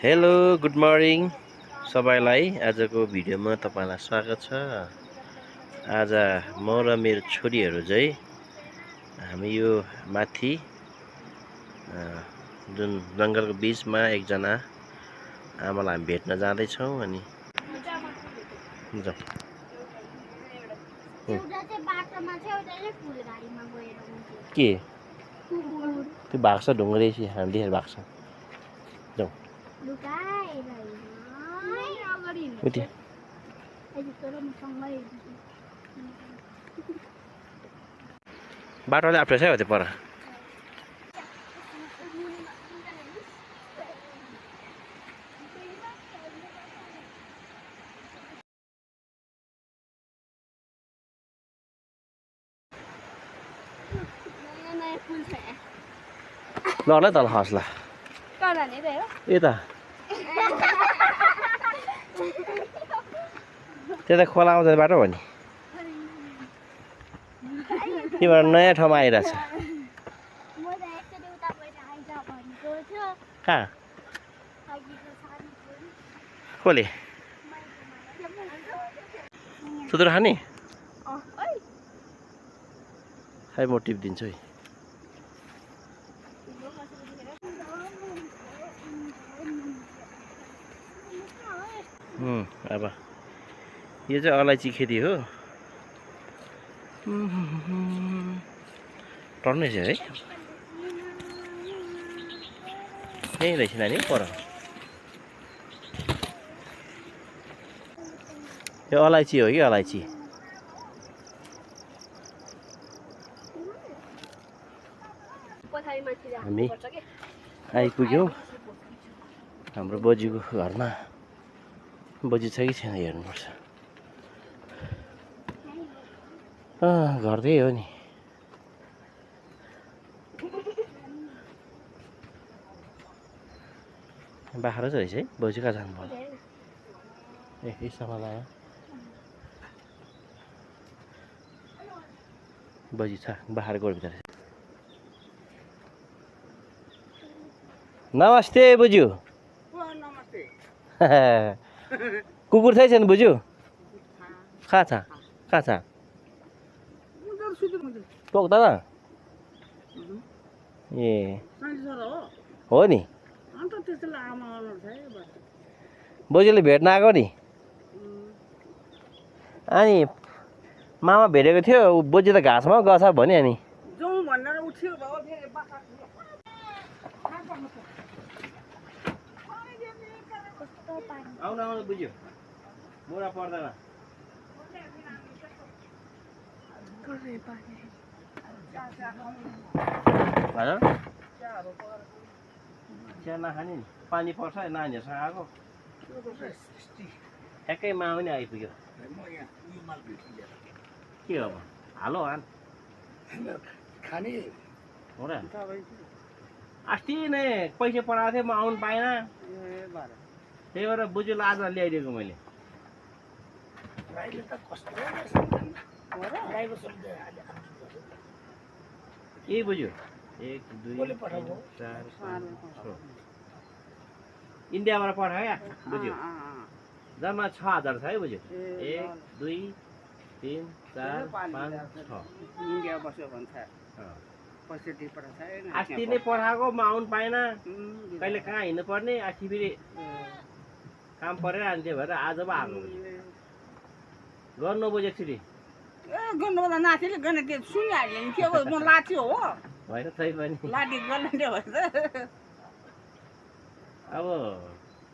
Hello good morning सबैलाई। आजको भिडियोमा तपाईलाई स्वागत छ। आज म र मेरो छोरीहरू चाहिँ हामी यो माथि जुन जङ्गलको बीचमा एकजना आमालाई हामी भेट्न जाँदैछौँ। अनि के त्यो भाग्छ ढुङ्ग्रे हामी देखेर भाग्छ। जाउँ बाटोले अप्ठ्यारो छ त्यो पर। ल तल खस्ला यता त्यता खोला आउँछ बाटो हो नि। तिमीहरू नयाँ ठाउँमा आइरहेछ। कहाँ कसले सुत्रो खाने खै म टिपिदिन्छु है। अब यो चाहिँ अलैँची खेती हो। टर्नै छ है। यहीँ रहेछ नानी पर। यो अलैँची हो कि अलैँची। हामी आइपुग्यौँ हाम्रो बजीको घरमा। बजी छ कि छैन हेर्नुपर्छ। घर त्यही हो नि। बाख्रा चाहिँ रहेछ है। बजी कहाँ जानु पर्यो। ए सफा लाग्यो। बजी छ बाख्रा गोठभित्र रहेछ। नमस्ते बुज्यू। कुकुर चाहिँ छैन बुज्यू। कहाँ छ कहाँ छ टोक्दा न। ए हो नि बोजूले भेट्न आएको नि। अनि मामा भेटेको थियो। बोजू त घाँसमा गछ भन्यो नि। आउनु आउनु बुझ्यो मोरा पर्दैन। चिया नखाने नि पानी पर्छ नानीहरूसँग आएको। ठ्याक्कै मामा पनि आइपुग्यो। के हो हालो हान हो र। अस्ति नै पैसा पठाएको थिएँ म आउनु पाइनँ। त्यही भएर बुझुलाई आज ल्याइदिएको मैले। के बुझ्यो 1 2 3 4 5 6 इन्डियाबाट पठायो क्या बुझ्यो। जम्मा 6000 छ है बुझ्यो। 1 2 3 4 5 6 इन्डिया बस्यो भन्छ। अस्ति नै पठाएको म आउनु पाइनँ। कहिले कहाँ हिँड्नु पर्ने। अस्ति फेरि काम परेर अनि त्यही भएर आज पो आएको। गर्नु बुझ्यो एकचोटि गर्नुभन्दा नातिले गर्ने त्यो सुनिहाल्यो नि। के हो म लाठी हो होइन तै पनि लाठी गर्ने त्यो भन्छ। अब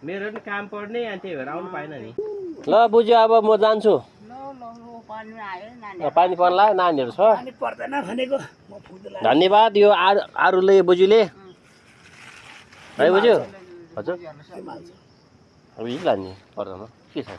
मेरो पनि काम पर्ने अनि त्यही भएर आउनु पाइनँ नि। ल बुझ्यो अब म जान्छु। पानी पर्ला नानीहरू छ। धन्यवाद यो आरुले बुझ्यूले है बुझ्यो। हजुर अब यही लाने पर्दैन के छ।